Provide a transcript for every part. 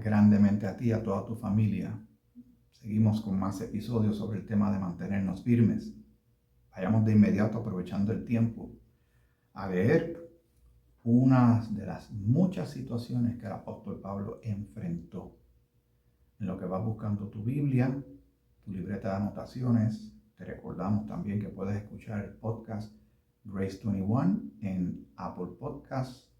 grandemente a ti y a toda tu familia. Seguimos con más episodios sobre el tema de mantenernos firmes. Vayamos de inmediato, aprovechando el tiempo, a leer una de las muchas situaciones que el apóstol Pablo enfrentó. En lo que vas buscando tu Biblia, tu libreta de anotaciones, te recordamos también que puedes escuchar el podcast Grace 21 en Apple Podcasts,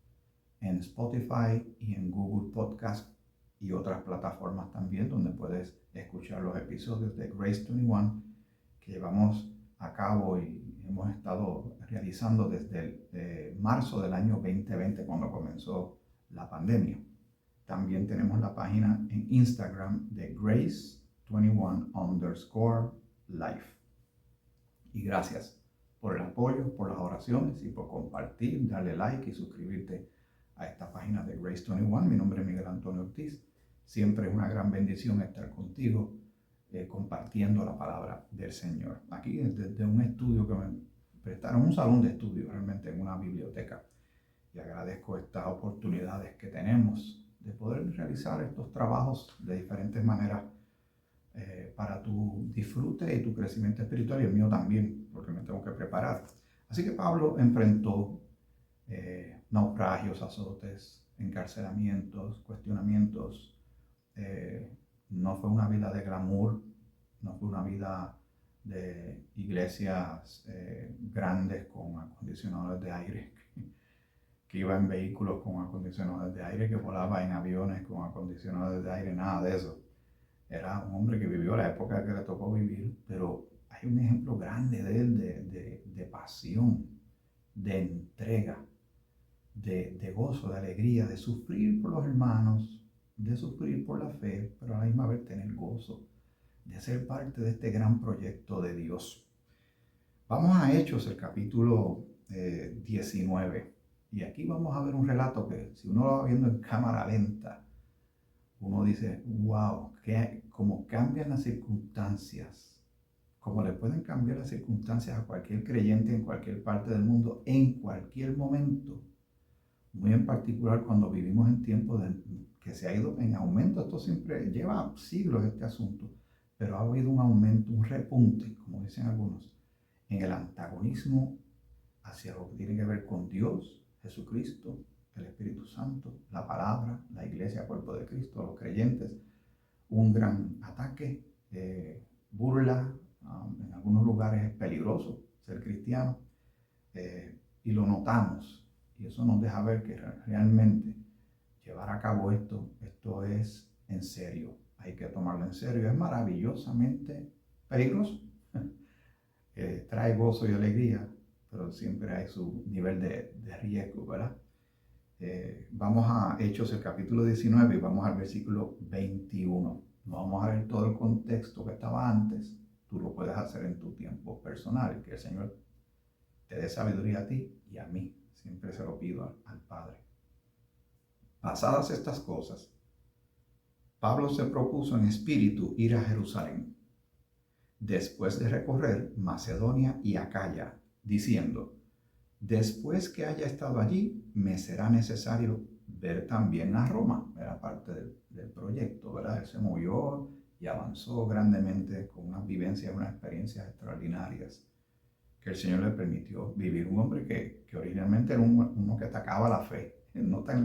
en Spotify y en Google Podcast y otras plataformas también donde puedes escuchar los episodios de Grace 21 que llevamos a cabo y hemos estado realizando desde marzo del año 2020 cuando comenzó la pandemia. También tenemos la página en Instagram de Grace21_life. Y gracias por el apoyo, por las oraciones y por compartir, darle like y suscribirte a esta página de Grace 21. Mi nombre es Miguel Antonio Ortiz. Siempre es una gran bendición estar contigo compartiendo la palabra del Señor. Aquí desde un estudio que me prestaron, un salón de estudio realmente en una biblioteca. Y agradezco estas oportunidades que tenemos de poder realizar estos trabajos de diferentes maneras para tu disfrute y tu crecimiento espiritual y el mío también, porque me tengo que preparar. Así que Pablo enfrentó naufragios, azotes, encarcelamientos, cuestionamientos. No fue una vida de glamour, no fue una vida de iglesias grandes con acondicionadores de aire, que iba en vehículos con acondicionadores de aire, que volaba en aviones con acondicionadores de aire, nada de eso. Era un hombre que vivió la época que le tocó vivir, pero hay un ejemplo grande de él, de pasión, de entrega, de gozo, de alegría, de sufrir por los hermanos, de sufrir por la fe, pero a la misma vez tener gozo, de ser parte de este gran proyecto de Dios. Vamos a Hechos, el capítulo 19, y aquí vamos a ver un relato que si uno lo va viendo en cámara lenta, uno dice, wow, cómo cambian las circunstancias, cómo le pueden cambiar las circunstancias a cualquier creyente en cualquier parte del mundo, en cualquier momento. Muy en particular cuando vivimos en tiempos que se ha ido en aumento. Esto siempre lleva siglos este asunto, pero ha habido un aumento, un repunte, como dicen algunos, en el antagonismo hacia lo que tiene que ver con Dios, Jesucristo, el Espíritu Santo, la palabra, la iglesia, cuerpo de Cristo, los creyentes. Un gran ataque, burla, en algunos lugares es peligroso ser cristiano, y lo notamos. Y eso nos deja ver que realmente llevar a cabo esto es en serio. Hay que tomarlo en serio. Es maravillosamente peligroso. Trae gozo y alegría, pero siempre hay su nivel de riesgo, ¿verdad? Vamos a Hechos, el capítulo 19, y vamos al versículo 21. No vamos a ver todo el contexto que estaba antes. Tú lo puedes hacer en tu tiempo personal. Que el Señor te dé sabiduría a ti y a mí. Siempre se lo pido al Padre. Pasadas estas cosas, Pablo se propuso en espíritu ir a Jerusalén, después de recorrer Macedonia y Acaya, diciendo, después que haya estado allí, me será necesario ver también a Roma. Era parte del proyecto, ¿verdad? Él se movió y avanzó grandemente con unas vivencias, unas experiencias extraordinarias que el Señor le permitió vivir. Un hombre que originalmente era uno que atacaba la fe. Nota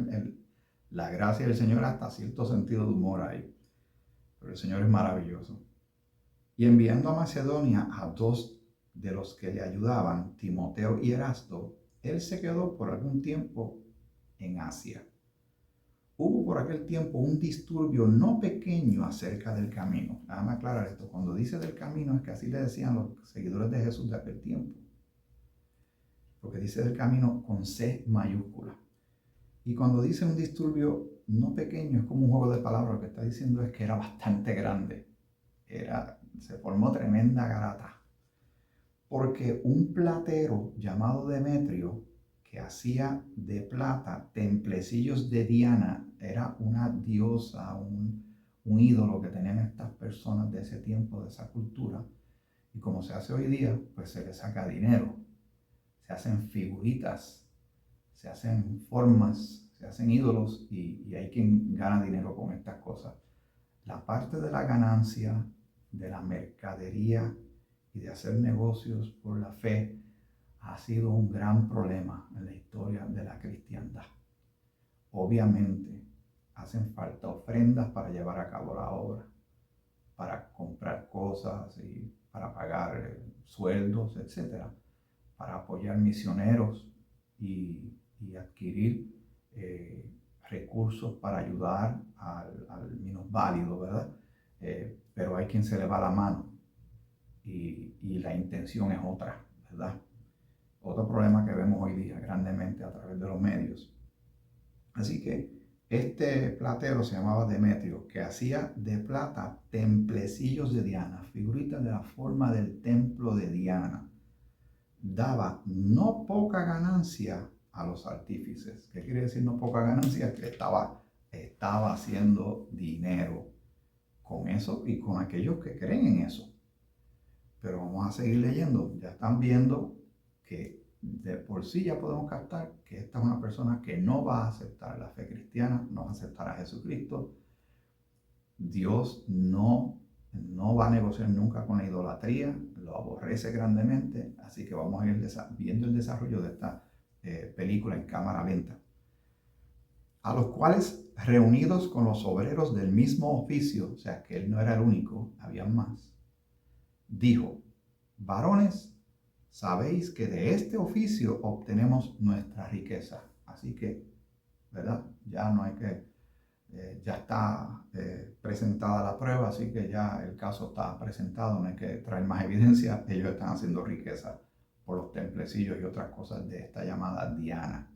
la gracia del Señor hasta cierto sentido de humor ahí. Pero el Señor es maravilloso. Y enviando a Macedonia a dos de los que le ayudaban, Timoteo y Erasto, él se quedó por algún tiempo en Asia. Hubo por aquel tiempo un disturbio no pequeño acerca del camino. Nada más aclarar esto. Cuando dice del camino es que así le decían los seguidores de Jesús de aquel tiempo. Porque dice del camino con C mayúscula. Y cuando dice un disturbio no pequeño, es como un juego de palabras. Lo que está diciendo es que era bastante grande. Se formó tremenda garata. Porque un platero llamado Demetrio, que hacía de plata templecillos de Diana, era una diosa, un ídolo que tenían estas personas de ese tiempo, de esa cultura. Y como se hace hoy día, pues se le saca dinero. Se hacen figuritas, se hacen formas, se hacen ídolos y hay quien gana dinero con estas cosas. La parte de la ganancia, de la mercadería y de hacer negocios por la fe ha sido un gran problema en la historia de la cristiandad. Obviamente, hacen falta ofrendas para llevar a cabo la obra, para comprar cosas y para pagar sueldos, etcétera, para apoyar misioneros y adquirir recursos para ayudar al minusválido, ¿verdad? Pero hay quien se le va la mano y la intención es otra, ¿verdad? Otro problema que vemos hoy día grandemente a través de los medios. Así que este platero se llamaba Demetrio, que hacía de plata templecillos de Diana, figuritas de la forma del templo de Diana. Daba no poca ganancia a los artífices. ¿Qué quiere decir no poca ganancia? Que estaba haciendo dinero con eso y con aquellos que creen en eso. Pero vamos a seguir leyendo. Ya están viendo que de por sí ya podemos captar que esta es una persona que no va a aceptar la fe cristiana, no va a aceptar a Jesucristo. Dios no va a negociar nunca con la idolatría, lo aborrece grandemente, así que vamos a ir viendo el desarrollo de esta película en cámara lenta. A los cuales, reunidos con los obreros del mismo oficio, o sea que él no era el único, había más, dijo: varones, sabéis que de este oficio obtenemos nuestra riqueza. Así que, ¿verdad? Ya no hay que, ya está presentada la prueba, así que ya el caso está presentado, no hay que traer más evidencia. Ellos están haciendo riqueza por los templecillos y otras cosas de esta llamada Diana.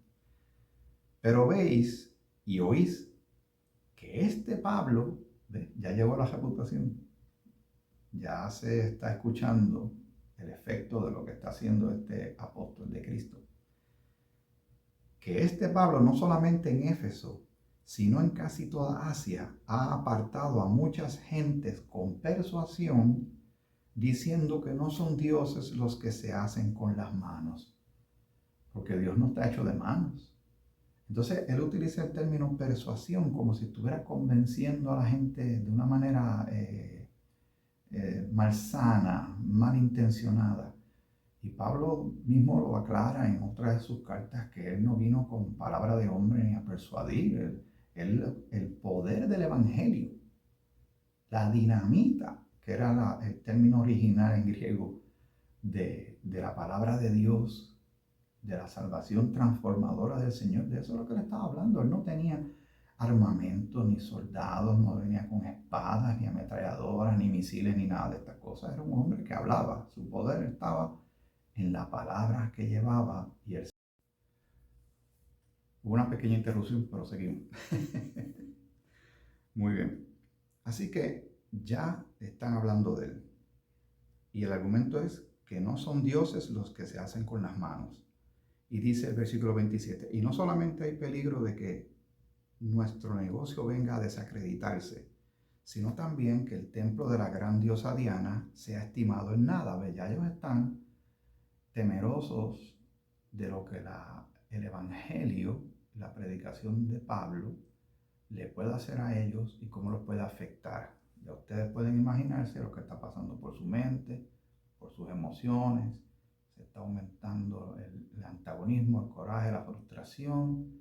Pero veis y oís que este Pablo, ya llevó la reputación, ya se está escuchando el efecto de lo que está haciendo este apóstol de Cristo. Que este Pablo no solamente en Éfeso, sino en casi toda Asia, ha apartado a muchas gentes con persuasión, diciendo que no son dioses los que se hacen con las manos, porque Dios no está hecho de manos. Entonces, él utiliza el término persuasión como si estuviera convenciendo a la gente de una manera malsana, malintencionada. Y Pablo mismo lo aclara en otra de sus cartas, que él no vino con palabra de hombre ni a persuadir. El poder del evangelio, la dinamita, que era el término original en griego de la palabra de Dios, de la salvación transformadora del Señor, de eso es lo que le estaba hablando. Él no tenía armamento, ni soldados, no venía con espadas, ni ametralladoras, ni misiles, ni nada de estas cosas. Era un hombre que hablaba, su poder estaba en la palabra que llevaba y él. Hubo una pequeña interrupción, pero seguimos. Muy bien. Así que ya están hablando de él. Y el argumento es que no son dioses los que se hacen con las manos. Y dice el versículo 27, y no solamente hay peligro de que nuestro negocio venga a desacreditarse, sino también que el templo de la gran diosa Diana sea estimado en nada. ¿Ve? Ya ellos están temerosos de lo que el evangelio, la predicación de Pablo, le puede hacer a ellos y cómo los puede afectar. Ya ustedes pueden imaginarse lo que está pasando por su mente, por sus emociones. Se está aumentando el antagonismo, el coraje, la frustración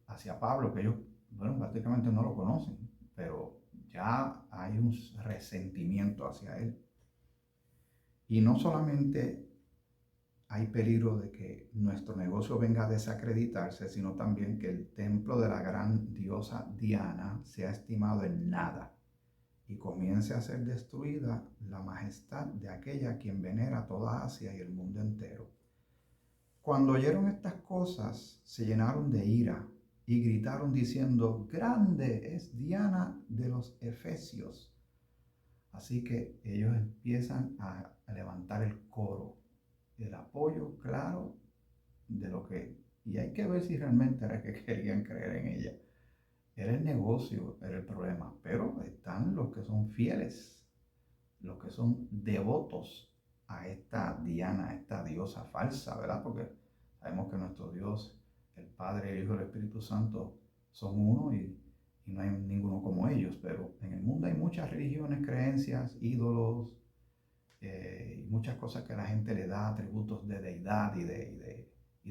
hacia Pablo, que ellos, bueno, prácticamente no lo conocen, pero ya hay un resentimiento hacia él. Y no solamente hay peligro de que nuestro negocio venga a desacreditarse, sino también que el templo de la gran diosa Diana sea estimado en nada y comience a ser destruida la majestad de aquella a quien venera toda Asia y el mundo entero. Cuando oyeron estas cosas, se llenaron de ira y gritaron diciendo: grande es Diana de los Efesios. Así que ellos empiezan a levantar el coro, el apoyo claro de lo que, y hay que ver si realmente era que querían creer en ella. Era el negocio, era el problema, pero están los que son fieles, los que son devotos a esta Diana, a esta diosa falsa, ¿verdad? Porque sabemos que nuestro Dios el Padre, el Hijo y el Espíritu Santo son uno y no hay ninguno como ellos, pero en el mundo hay muchas religiones, creencias, ídolos, y muchas cosas que la gente le da atributos de deidad y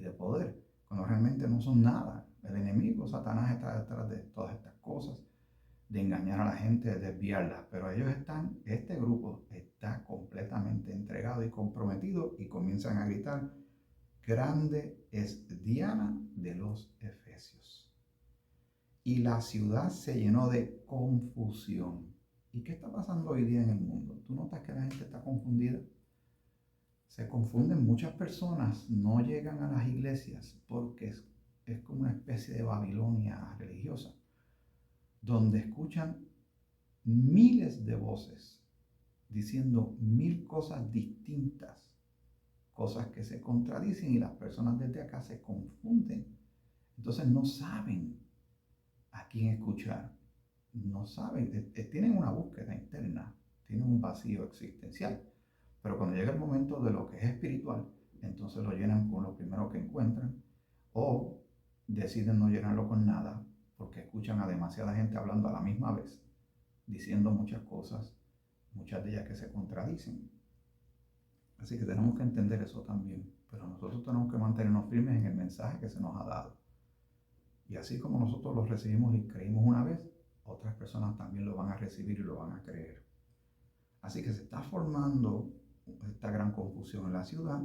de poder, cuando realmente no son nada. El enemigo, Satanás, está detrás de todas estas cosas, de engañar a la gente, de desviarla, pero este grupo está completamente entregado y comprometido y comienzan a gritar: grande es Diana de los Efesios. Y la ciudad se llenó de confusión. ¿Y qué está pasando hoy día en el mundo? ¿Tú notas que la gente está confundida? Se confunden, muchas personas no llegan a las iglesias porque es como una especie de Babilonia religiosa, donde escuchan miles de voces diciendo mil cosas distintas, cosas que se contradicen, y las personas desde acá se confunden. Entonces no saben a quién escuchar, no saben, tienen una búsqueda interna, tienen un vacío existencial, pero cuando llega el momento de lo que es espiritual, entonces lo llenan con lo primero que encuentran, o deciden no llenarlo con nada porque escuchan a demasiada gente hablando a la misma vez, diciendo muchas cosas, muchas de ellas que se contradicen. Así que tenemos que entender eso también, pero nosotros tenemos que mantenernos firmes en el mensaje que se nos ha dado. Y así como nosotros lo recibimos y creímos una vez, otras personas también lo van a recibir y lo van a creer. Así que se está formando esta gran confusión en la ciudad,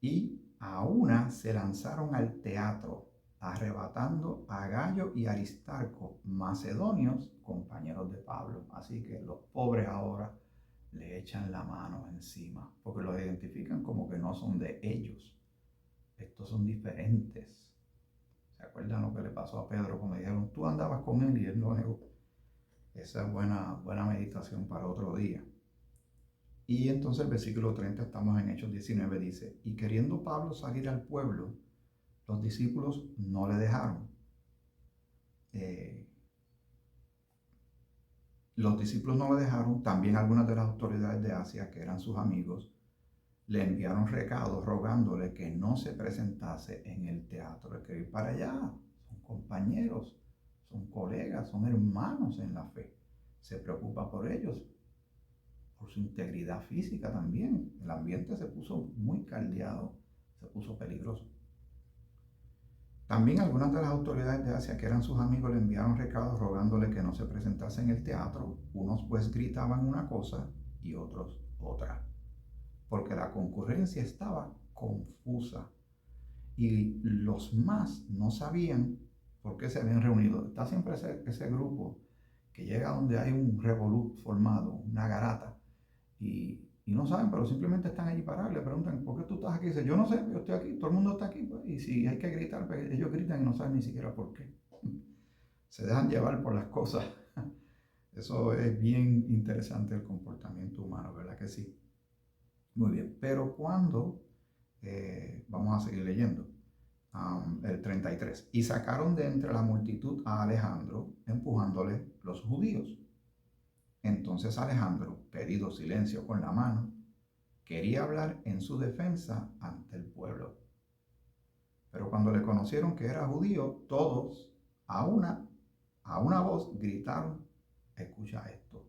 y a una se lanzaron al teatro, arrebatando a Gayo y Aristarco, macedonios, compañeros de Pablo. Así que los pobres ahora le echan la mano encima, porque los identifican como que no son de ellos. Estos son diferentes. ¿Se acuerdan lo que le pasó a Pedro cuando dijeron: tú andabas con él y él lo negó? Esa es buena meditación para otro día. Y entonces el versículo 30, estamos en Hechos 19, dice: y queriendo Pablo salir al pueblo, los discípulos no le dejaron. Los discípulos no le dejaron. También algunas de las autoridades de Asia, que eran sus amigos, le enviaron recados rogándole que no se presentase en el teatro. Es que ir para allá, son compañeros, son colegas, son hermanos en la fe. Se preocupa por ellos, por su integridad física también. El ambiente se puso muy caldeado, se puso peligroso. También algunas de las autoridades de Asia, que eran sus amigos, le enviaron recados rogándole que no se presentase en el teatro. Unos pues gritaban una cosa y otros otra, porque la concurrencia estaba confusa y los más no sabían por qué se habían reunido. Está siempre ese grupo que llega donde hay un revolú formado, una garata, y no saben, pero simplemente están allí parados y le preguntan: ¿por qué tú estás aquí? Y dice: yo no sé, yo estoy aquí, todo el mundo está aquí, pues. Y si hay que gritar, pues ellos gritan y no saben ni siquiera por qué. Se dejan llevar por las cosas. Eso es bien interesante, el comportamiento humano, ¿verdad que sí? Muy bien, pero cuando, vamos a seguir leyendo, el 33, y sacaron de entre la multitud a Alejandro, empujándole los judíos. Entonces Alejandro, pedido silencio con la mano, quería hablar en su defensa ante el pueblo. Pero cuando le conocieron que era judío, todos a una voz gritaron: escucha esto,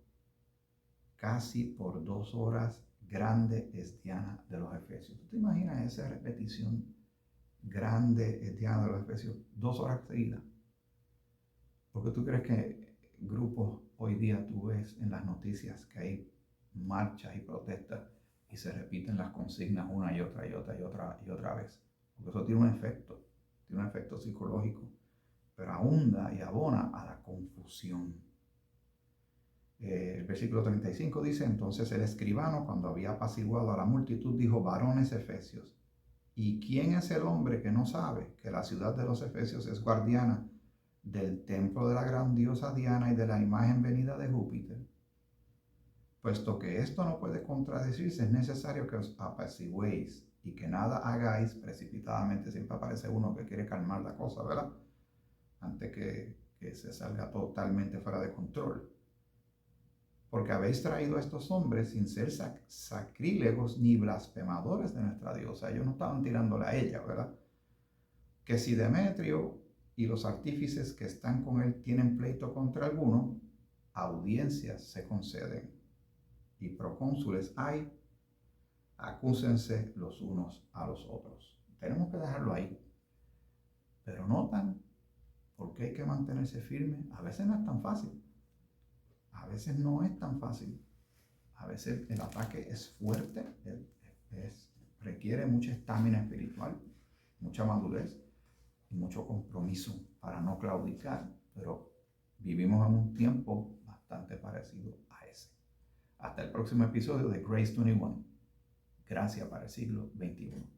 casi por 2 horas grande es Diana de los Efesios. ¿Tú te imaginas esa repetición? Grande es Diana de los Efesios, 2 horas seguidas. ¿Por qué tú crees que grupos hoy día tú ves en las noticias que hay marchas y protestas y se repiten las consignas una y otra y otra y otra y otra vez? Porque eso tiene un efecto psicológico, pero ahonda y abona a la confusión. El versículo 35 dice: entonces el escribano, cuando había apaciguado a la multitud, dijo: varones efesios, ¿y quién es el hombre que no sabe que la ciudad de los Efesios es guardiana del templo de la gran diosa Diana y de la imagen venida de Júpiter? Puesto que esto no puede contradecirse, es necesario que os apaciguéis y que nada hagáis precipitadamente. Siempre aparece uno que quiere calmar la cosa, ¿verdad? Antes que se salga totalmente fuera de control. Porque habéis traído a estos hombres sin ser sacrílegos ni blasfemadores de nuestra diosa. Ellos no estaban tirándole a ella, ¿verdad? que si Demetrio y los artífices que están con él tienen pleito contra alguno, audiencias se conceden y procónsules hay, acúsense los unos a los otros. Tenemos que dejarlo ahí. Pero notan por qué hay que mantenerse firme. A veces no es tan fácil. A veces no es tan fácil. A veces el ataque es fuerte, requiere mucha estamina espiritual, mucha madurez y mucho compromiso para no claudicar, pero vivimos en un tiempo bastante parecido a ese. Hasta el próximo episodio de Grace 21. Gracia para el siglo XXI.